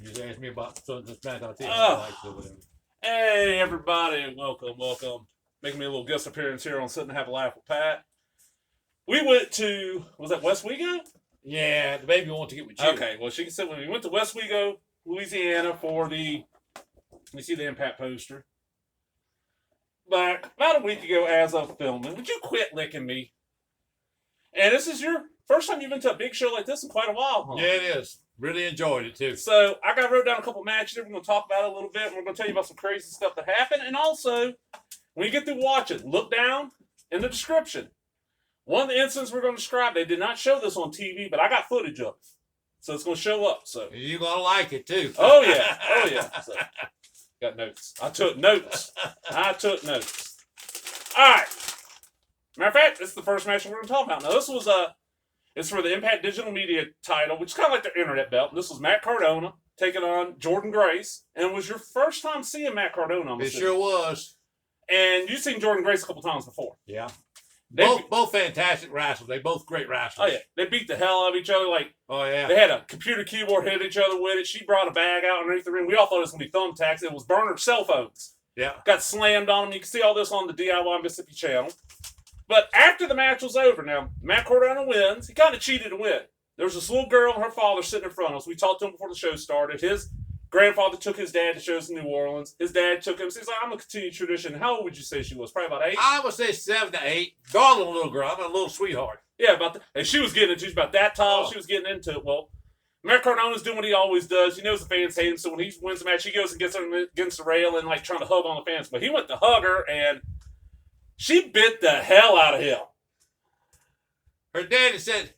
You just asked me about something that's back on TV. Hey, everybody. Welcome. Making me a little guest appearance here on Sit&Have a Laugh with Pat. We went to, was that Westwego? Yeah, the baby wanted to get with you. Okay, well, she can say when we went to Westwego, Louisiana for the, let me see the Impact poster. But about a week ago as of filming, would you quit licking me? And this is your first time you've been to a big show like this in quite a while, huh? Yeah, it is. Really enjoyed it, too. So I wrote down a couple matches here. We're going to talk about it a little bit. And we're going to tell you about some crazy stuff that happened. And also, when you get through watching, look down in the description. One of the incidents we're going to describe, they did not show this on TV, but I got footage of it. So it's going to show up. So you're going to like it, too. Oh, yeah. So, got notes. I took notes. All right. Matter of fact, this is the first match we're going to talk about. Now, this was it's for the Impact Digital Media title, which is kind of like the internet belt. And this was Matt Cardona taking on Jordan Grace. And it was your first time seeing Matt Cardona. It sure was. And you've seen Jordan Grace a couple times before. Yeah. Both fantastic wrestlers. They both great wrestlers. Oh, yeah. They beat the hell out of each other. Oh, yeah. They had a computer keyboard, hit each other with it. She brought a bag out underneath the ring. We all thought it was going to be thumbtacks. It was burner cell phones. Yeah. Got slammed on them. You can see all this on the DIY Mississippi channel. But after the match was over, now, Matt Cardona wins. He kind of cheated to win. There was this little girl and her father sitting in front of us. We talked to him before the show started. His grandfather took his dad to shows in New Orleans. His dad took him. So he's like, I'm going to continue tradition. How old would you say she was? Probably about 8? I would say 7 to 8. Darling little girl. I'm a little sweetheart. Yeah, and she was getting into it. She was about that tall. Oh. She was getting into it. Well, Matt Cardona's doing what he always does. He knows the fans hate him, so when he wins the match, he goes and gets her against the rail and trying to hug on the fans. But he went to hug her, and she bit the hell out of him. Her daddy said,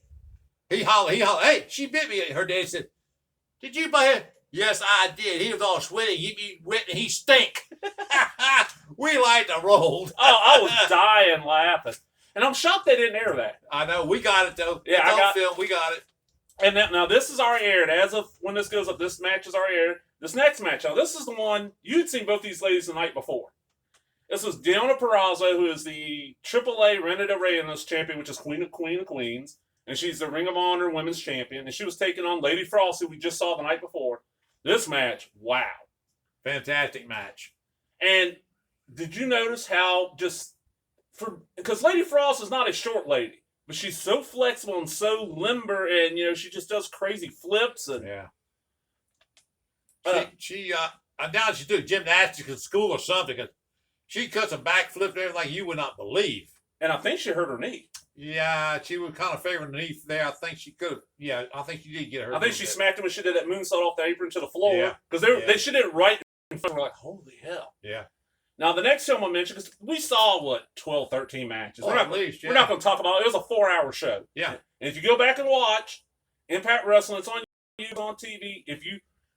he hollered, hey, she bit me. Her daddy said, did you bite her? Yes, I did. He was all sweaty. He be wet and he stink. We like to roll. Oh, I was dying laughing. And I'm shocked they didn't air that. I know. We got it, though. Yeah, I got film. We got it. And now this is already aired. As of when this goes up, this match is already aired. This next match, now this is the one, you'd seen both these ladies the night before. This was Deonna Purrazzo, who is the AAA Reina de Reinas champion, which is Queen of Queens. And she's the Ring of Honor Women's Champion. And she was taking on Lady Frost, who we just saw the night before. This match, wow. Fantastic match. And did you notice how because Lady Frost is not a short lady, but she's so flexible and so limber, and, she just does crazy flips. And yeah. I doubt she's doing gymnastics in school or something. She cuts a backflip and everything like you would not believe. And I think she hurt her knee. Yeah, she was kind of favoring the knee there. I think she could have. Yeah, I think she did get hurt. I think she smacked him when she did that moonsault off the apron to the floor. Yeah. Because they should have it right in front. We're like, holy hell. Yeah. Now, the next show I'm going to mention, because we saw, 12, 13 matches. We're not going to talk about it. It was a 4-hour show. Yeah. And if you go back and watch Impact Wrestling, it's on YouTube, on TV.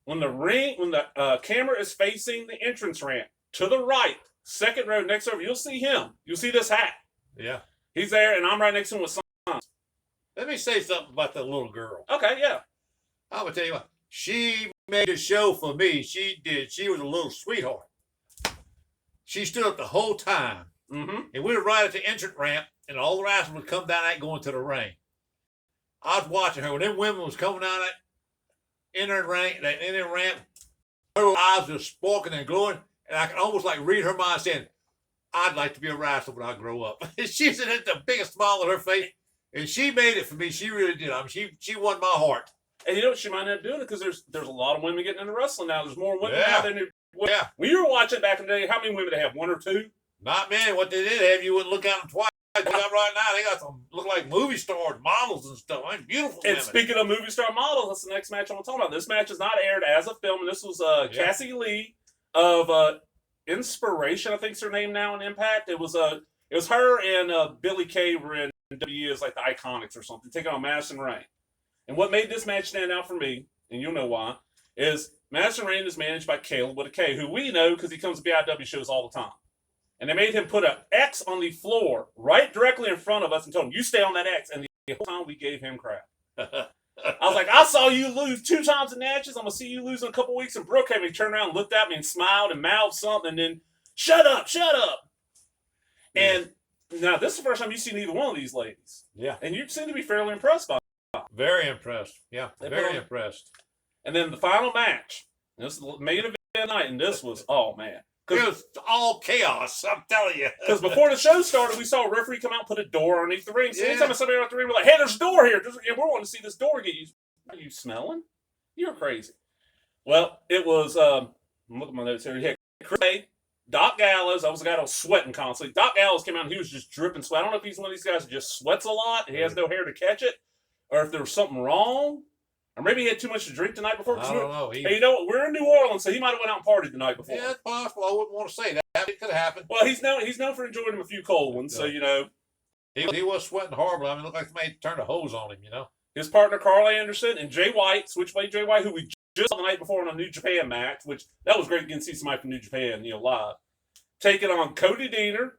When the camera is facing the entrance ramp to the right, second row next over, you'll see him. You'll see this hat. Yeah. He's there, and I'm right next to him with signs. Let me say something about the little girl. Okay, yeah. I'm going to tell you what. She made a show for me. She did. She was a little sweetheart. She stood up the whole time. Mm-hmm. And we were right at the entrance ramp, and all the wrestlers would come down that going to the ring. I was watching her. When them women was coming down that inner ramp, her eyes were sparkling and glowing, and I could almost read her mind saying, I'd like to be a wrestler when I grow up. She said it the biggest smile on her face, and she made it for me. She really did. I mean, she won my heart. And you know what? She might end up doing it because there's a lot of women getting into wrestling now. There's more women now than yeah. When you were watching back in the day, how many women did they have? 1 or 2? Not many. What they did have, you wouldn't look at them twice. They got right now, they got some look like movie stars, models and stuff. I mean, beautiful women. And speaking of movie star models, that's the next match I want to talk about. This match is not aired as a film, and this was Cassie Lee of Inspiration, I think is her name now in Impact. It was her and Billy Kay were in WWE as the Iconics or something, taking on Madison Rayne. And what made this match stand out for me, and you'll know why, is Madison Rayne is managed by Caleb with a K, who we know because he comes to BIW shows all the time. And they made him put an X on the floor right directly in front of us and told him, you stay on that X. And the whole time we gave him crap. I was like, I saw you lose 2 times in matches. I'm going to see you lose in a couple weeks. And Brooke had me turn around and looked at me and smiled and mouthed something and then, shut up. Yeah. And now this is the first time you've seen either one of these ladies. Yeah. And you seem to be fairly impressed by them. Very impressed. Yeah, very impressed. And then the final match. This is the main event night, and this was, oh man. It was all chaos, I'm telling you. Because before the show started, we saw a referee come out and put a door underneath the ring. So anytime somebody out the ring, we're like, hey, there's a door here. We're wanting to see this door get used. Are you smelling? You're crazy. Well, it was, look at my notes here. You had Chris, Doc Gallos. I was the guy that was sweating constantly. Doc Gallos came out and he was just dripping sweat. I don't know if he's one of these guys that just sweats a lot. He has no hair to catch it. Or if there was something wrong. Or maybe he had too much to drink the night before. I don't know. Hey, you know what? We're in New Orleans, so he might have went out and partied the night before. Yeah, it's possible. I wouldn't want to say that. It could have happened. Well, he's known for enjoying him a few cold ones, so, you know. He was sweating horribly. I mean, it looked like somebody turned a hose on him, you know. His partner, Carl Anderson, and Jay White, Switchblade Jay White, who we just saw the night before on a New Japan match, which that was great to get to see somebody from New Japan, you know, live. Taking on Cody Deaner,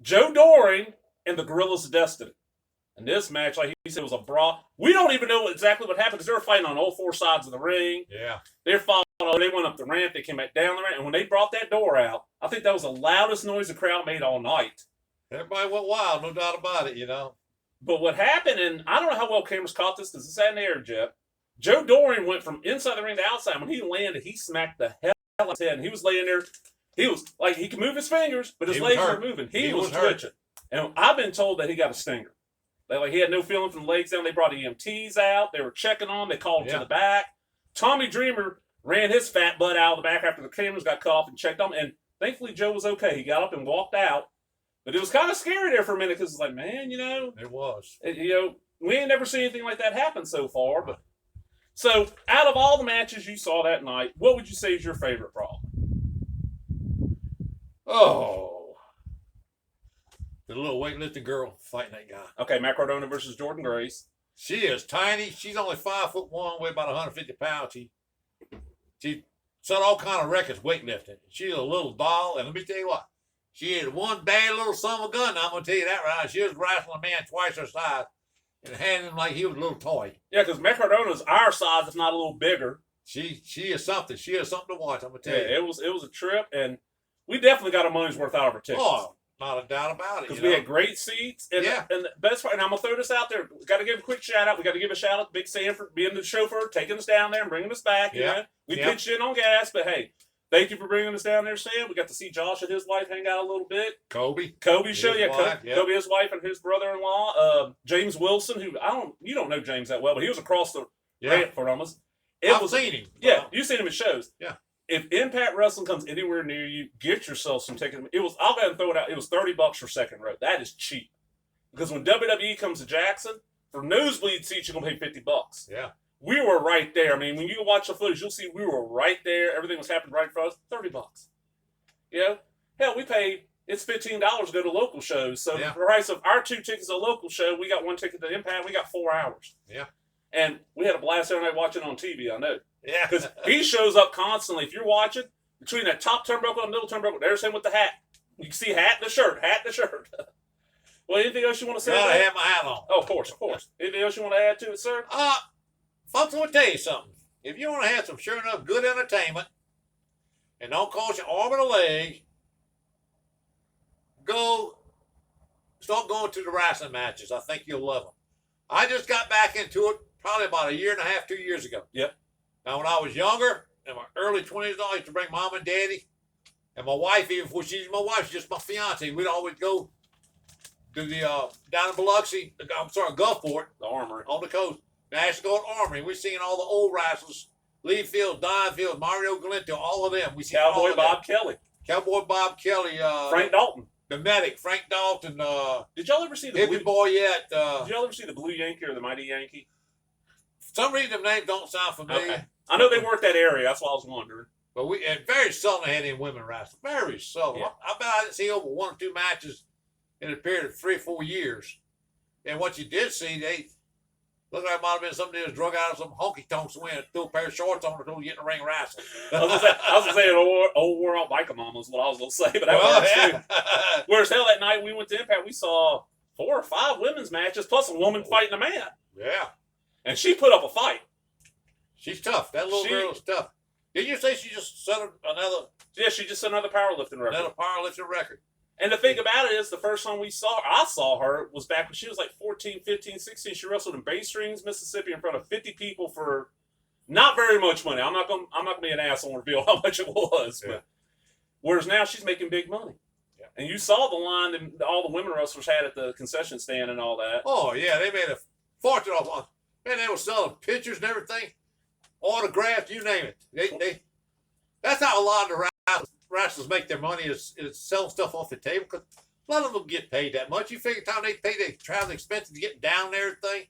Joe Doring, and the Gorillas of Destiny. And this match, like he said, was a brawl. We don't even know exactly what happened because they were fighting on all four sides of the ring. Yeah. They went up the ramp, they came back down the ramp, and when they brought that door out, I think that was the loudest noise the crowd made all night. Everybody went wild, no doubt about it, you know. But what happened, and I don't know how well cameras caught this because it's in the air, Jeff. Joe Doring went from inside the ring to outside. When he landed, he smacked the hell out of his head. And he was laying there. He was like, he could move his fingers, but his legs weren't moving. He was twitching. And I've been told that he got a stinger. He had no feeling from the legs down. They brought EMTs out. They were checking on him. They called him to the back. Tommy Dreamer ran his fat butt out of the back after the cameras got cut off and checked on him. And thankfully, Joe was okay. He got up and walked out. But it was kind of scary there for a minute because it's like, man, you know. It was. You know, we ain't never seen anything like that happen so far. But so, out of all the matches you saw that night, what would you say is your favorite brawl? Oh. The little weightlifting girl fighting that guy. Okay, Matt Cardona versus Jordan Grace. She is tiny. She's only 5'1", weigh about 150 pounds. She set all kind of records weightlifting. She's a little doll, and let me tell you what. She is one bad little son of a gun. I'm gonna tell you that right. She was wrestling a man twice her size and handling him like he was a little toy. Yeah, because Matt Cardona's our size, if not a little bigger. She is something. She is something to watch. I'm gonna tell you. It was a trip, and we definitely got our money's worth out of our tickets. Oh, not a doubt about it. Because we had great seats. And, and the best part, and I'm going to throw this out there. We got to give a quick shout out. We got to give a shout out to Big Sam for being the chauffeur, taking us down there and bringing us back. You know? We pitched in on gas, but hey, thank you for bringing us down there, Sam. We got to see Josh and his wife hang out a little bit. Kobe show, Kobe, his wife, and his brother-in-law. James Wilson, who you don't know James that well, but he was across the ramp from us. I've seen him. Yeah, you've seen him at shows. Yeah. If Impact Wrestling comes anywhere near you, get yourself some tickets. I'll go ahead and throw it out. It was $30 for second row. That is cheap. Because when WWE comes to Jackson, for nosebleed seats, you're going to pay $50. Yeah. We were right there. I mean, when you watch the footage, you'll see we were right there. Everything was happening right in front of us. $30. You know? Hell, we paid, it's $15 to go to local shows. So the price of our 2 tickets to a local show, we got 1 ticket to Impact, we got 4 hours. Yeah. And we had a blast every night watching on TV, I know. Yeah. Because he shows up constantly. If you're watching, between that top turnbuckle and middle turnbuckle, there's him with the hat. You can see hat and the shirt. Well, anything else you want to say? I have my hat on. Oh, of course. Anything else you want to add to it, sir? Folks, I want to tell you something. If you want to have some sure enough good entertainment and don't cost your arm and a leg, start going to the wrestling matches. I think you'll love them. I just got back into it probably about 1.5 years, 2 years ago. Yep. Now, when I was younger, in my early 20s, I used to bring mom and daddy and my wife, even before she's my wife, she's just my fiance. We'd always go to the, down in Biloxi, Gulfport, the Armory, on the coast. National Guard Armory. We've seen all the old wrestlers, Lee Field, Don Field, Mario Galento, all of them. We see Cowboy Bob Kelly. Frank Dalton. The Medic, Frank Dalton. Did y'all ever see the Hippie Boy yet? Did y'all ever see the Blue Yankee or the Mighty Yankee? For some reason, them names don't sound familiar. Okay. I know they worked that area. That's why I was wondering. But very seldom had any women wrestle. Very seldom. Yeah. I bet I didn't see over 1 or 2 matches in a period of 3 or 4 years. And what you did see, they looked like it might have been somebody that was drug out of some honky tonk somewhere and threw a pair of shorts on until you get in the ring wrestling. I was going to say an old wore out biker mom was what I was going to say, but that works too. Whereas hell, that night we went to Impact, we saw 4 or 5 women's matches plus a woman fighting a man. Yeah. And she put up a fight. She's tough. That little girl is tough. Did you say she just set another? Yeah, she just set another powerlifting record. Another powerlifting record. And the thing about it is, the first time I saw her was back when she was like 14, 15, 16. She wrestled in Bay Springs, Mississippi in front of 50 people for not very very much money. I'm not gonna be an asshole and reveal how much it was. Yeah. But whereas now she's making big money. Yeah. And you saw the line that all the women wrestlers had at the concession stand and all that. Oh yeah, they made a fortune off. Man, they were selling pictures and everything, autographs, you name it. They that's how a lot of the wrestlers make their money is selling stuff off the table, because a lot of them get paid that much. You figure time they pay their travel expenses to get down there and everything,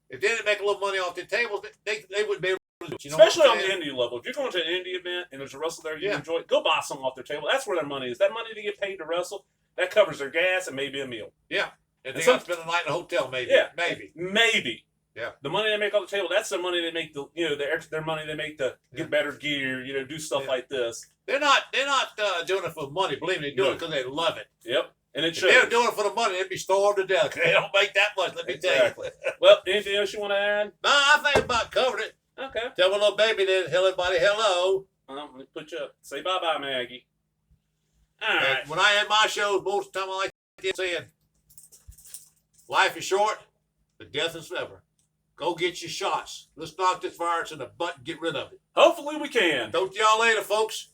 if they didn't make a little money off the tables, they wouldn't be able to do it. You know, especially on the indie level. If you're going to an indie event and there's a wrestler there you enjoy, go buy something off their table. That's where their money is. That money they get paid to wrestle, that covers their gas and maybe a meal. Yeah. And they got to spend the night in a hotel, maybe. Yeah. Maybe. Yeah. The money they make on the table, that's the money they make their money they make to get better gear, do stuff like this. They're not doing it for money. Believe me, they're doing it because they love it. Yep. And it if shows. they're doing it for the money, they'd be starved to death. They don't make that much, let me tell you. Well, anything else you want to add? No, I think about covered it. Okay. Tell my little baby then, tell everybody hello. Let me put you up. Say bye-bye, Maggie. All right. And when I had my shows, most of the time I like saying, life is short, but death is forever. Go get your shots. Let's knock this virus in the butt and get rid of it. Hopefully we can. Talk to y'all later, folks.